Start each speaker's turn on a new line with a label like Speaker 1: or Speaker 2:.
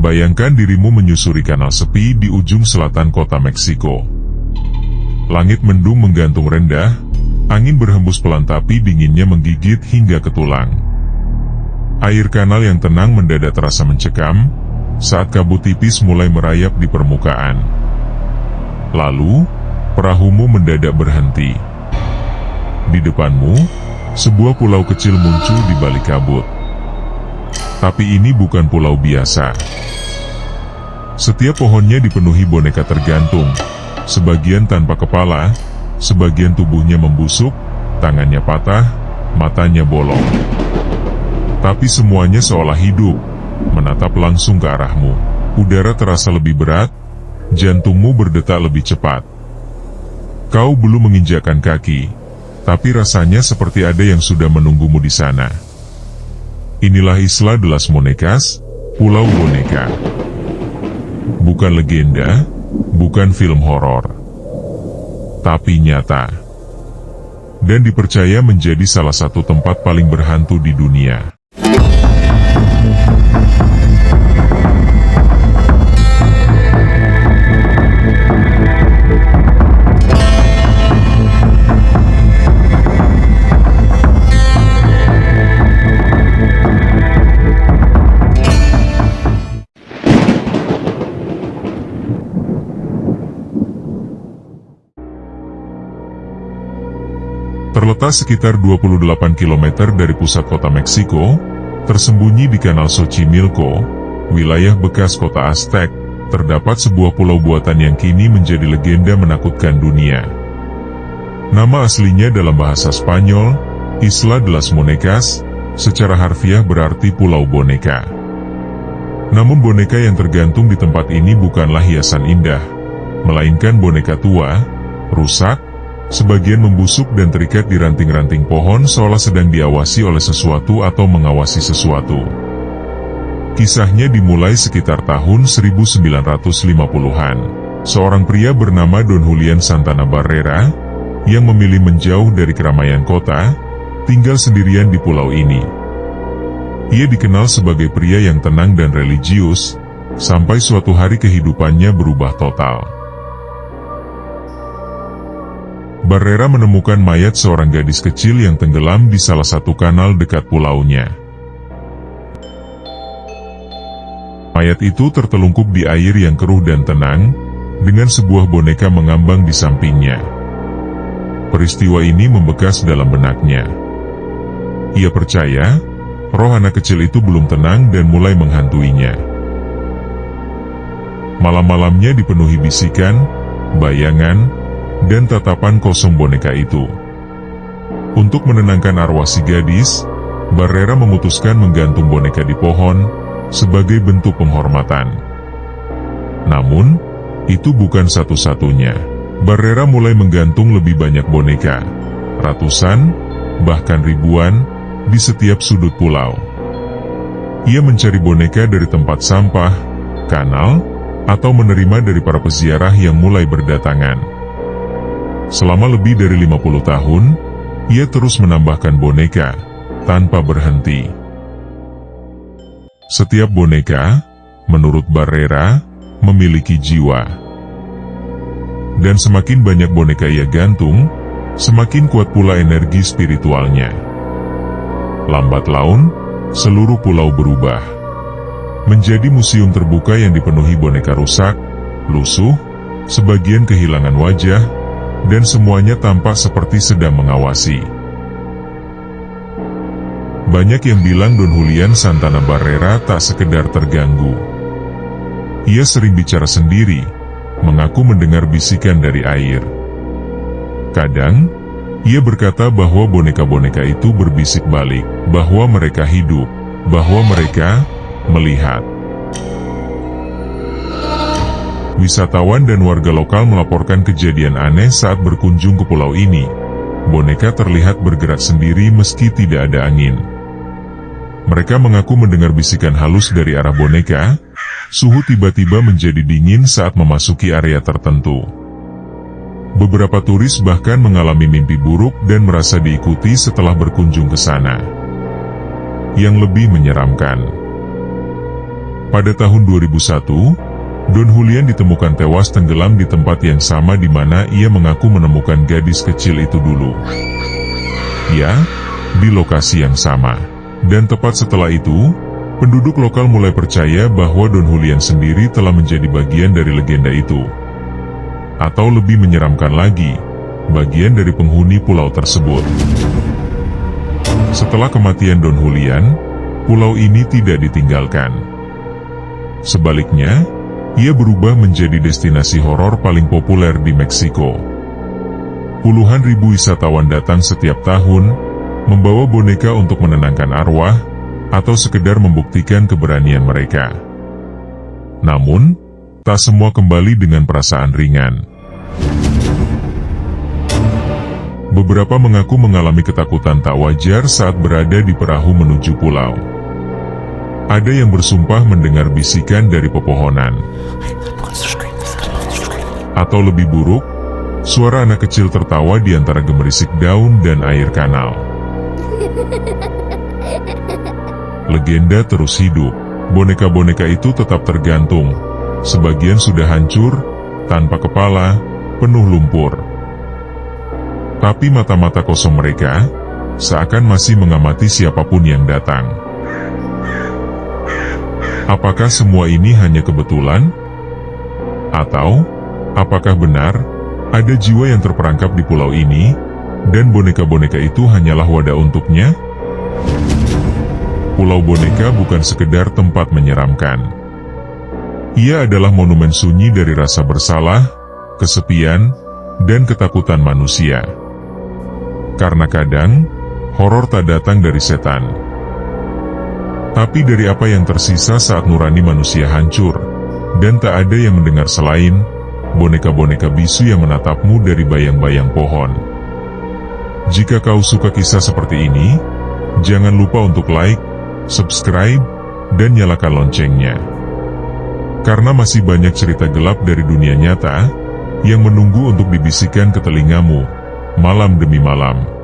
Speaker 1: Bayangkan dirimu menyusuri kanal sepi di ujung selatan kota Meksiko. Langit mendung menggantung rendah, angin berhembus pelan tapi dinginnya menggigit hingga ke tulang. Air kanal yang tenang mendadak terasa mencekam, saat kabut tipis mulai merayap di permukaan. Lalu, perahumu mendadak berhenti. Di depanmu, sebuah pulau kecil muncul di balik kabut. Tapi ini bukan pulau biasa. Setiap pohonnya dipenuhi boneka tergantung, sebagian tanpa kepala, sebagian tubuhnya membusuk, tangannya patah, matanya bolong. Tapi semuanya seolah hidup, menatap langsung ke arahmu. Udara terasa lebih berat, jantungmu berdetak lebih cepat. Kau belum menginjakkan kaki, tapi rasanya seperti ada yang sudah menunggumu di sana. Inilah Isla de las Monecas, Pulau Boneka. Bukan legenda, bukan film horor, tapi nyata. Dan dipercaya menjadi salah satu tempat paling berhantu di dunia. Terletak sekitar 28 km dari pusat kota Meksiko, tersembunyi di Kanal Xochimilco, wilayah bekas kota Aztec, terdapat sebuah pulau buatan yang kini menjadi legenda menakutkan dunia. Nama aslinya dalam bahasa Spanyol, Isla de las Monecas, secara harfiah berarti Pulau Boneka. Namun boneka yang tergantung di tempat ini bukanlah hiasan indah, melainkan boneka tua, rusak, sebagian membusuk dan terikat di ranting-ranting pohon seolah sedang diawasi oleh sesuatu atau mengawasi sesuatu. Kisahnya dimulai sekitar tahun 1950-an. Seorang pria bernama Don Julian Santana Barrera, yang memilih menjauh dari keramaian kota, tinggal sendirian di pulau ini. Ia dikenal sebagai pria yang tenang dan religius, sampai suatu hari kehidupannya berubah total. Barrera menemukan mayat seorang gadis kecil yang tenggelam di salah satu kanal dekat pulaunya. Mayat itu tertelungkup di air yang keruh dan tenang, dengan sebuah boneka mengambang di sampingnya. Peristiwa ini membekas dalam benaknya. Ia percaya, roh anak kecil itu belum tenang dan mulai menghantuinya. Malam-malamnya dipenuhi bisikan, bayangan, dan tatapan kosong boneka itu. Untuk menenangkan arwah si gadis, Barrera memutuskan menggantung boneka di pohon, sebagai bentuk penghormatan. Namun, itu bukan satu-satunya. Barrera mulai menggantung lebih banyak boneka, ratusan, bahkan ribuan, di setiap sudut pulau. Ia mencari boneka dari tempat sampah, kanal, atau menerima dari para peziarah yang mulai berdatangan. Selama lebih dari 50 tahun, ia terus menambahkan boneka, tanpa berhenti. Setiap boneka, menurut Barrera, memiliki jiwa. Dan semakin banyak boneka ia gantung, semakin kuat pula energi spiritualnya. Lambat laun, seluruh pulau berubah. Menjadi museum terbuka yang dipenuhi boneka rusak, lusuh, sebagian kehilangan wajah, dan semuanya tampak seperti sedang mengawasi. Banyak yang bilang Don Julian Santana Barrera tak sekedar terganggu. Ia sering bicara sendiri, mengaku mendengar bisikan dari air. Kadang, ia berkata bahwa boneka-boneka itu berbisik balik, bahwa mereka hidup, bahwa mereka melihat. Wisatawan dan warga lokal melaporkan kejadian aneh saat berkunjung ke pulau ini. Boneka terlihat bergerak sendiri meski tidak ada angin. Mereka mengaku mendengar bisikan halus dari arah boneka. Suhu tiba-tiba menjadi dingin saat memasuki area tertentu. Beberapa turis bahkan mengalami mimpi buruk dan merasa diikuti setelah berkunjung ke sana. Yang lebih menyeramkan, Pada tahun 2001, Don Julian ditemukan tewas tenggelam di tempat yang sama di mana ia mengaku menemukan gadis kecil itu dulu. Ya, di lokasi yang sama. Dan tepat setelah itu, penduduk lokal mulai percaya bahwa Don Julian sendiri telah menjadi bagian dari legenda itu. Atau lebih menyeramkan lagi, bagian dari penghuni pulau tersebut. Setelah kematian Don Julian, pulau ini tidak ditinggalkan. Sebaliknya, ia berubah menjadi destinasi horor paling populer di Meksiko. Puluhan ribu wisatawan datang setiap tahun, membawa boneka untuk menenangkan arwah, atau sekedar membuktikan keberanian mereka. Namun, tak semua kembali dengan perasaan ringan. Beberapa mengaku mengalami ketakutan tak wajar saat berada di perahu menuju pulau. Ada yang bersumpah mendengar bisikan dari pepohonan. Atau lebih buruk, suara anak kecil tertawa di antara gemerisik daun dan air kanal. Legenda terus hidup. Boneka-boneka itu tetap tergantung. Sebagian sudah hancur, tanpa kepala, penuh lumpur. Tapi mata-mata kosong mereka, seakan masih mengamati siapapun yang datang. Apakah semua ini hanya kebetulan? Atau, apakah benar, ada jiwa yang terperangkap di pulau ini, dan boneka-boneka itu hanyalah wadah untuknya? Pulau Boneka bukan sekedar tempat menyeramkan. Ia adalah monumen sunyi dari rasa bersalah, kesepian, dan ketakutan manusia. Karena kadang, horor tak datang dari setan, tapi dari apa yang tersisa saat nurani manusia hancur, dan tak ada yang mendengar selain boneka-boneka bisu yang menatapmu dari bayang-bayang pohon. Jika kau suka kisah seperti ini, jangan lupa untuk like, subscribe, dan nyalakan loncengnya. Karena masih banyak cerita gelap dari dunia nyata, yang menunggu untuk dibisikkan ke telingamu, malam demi malam.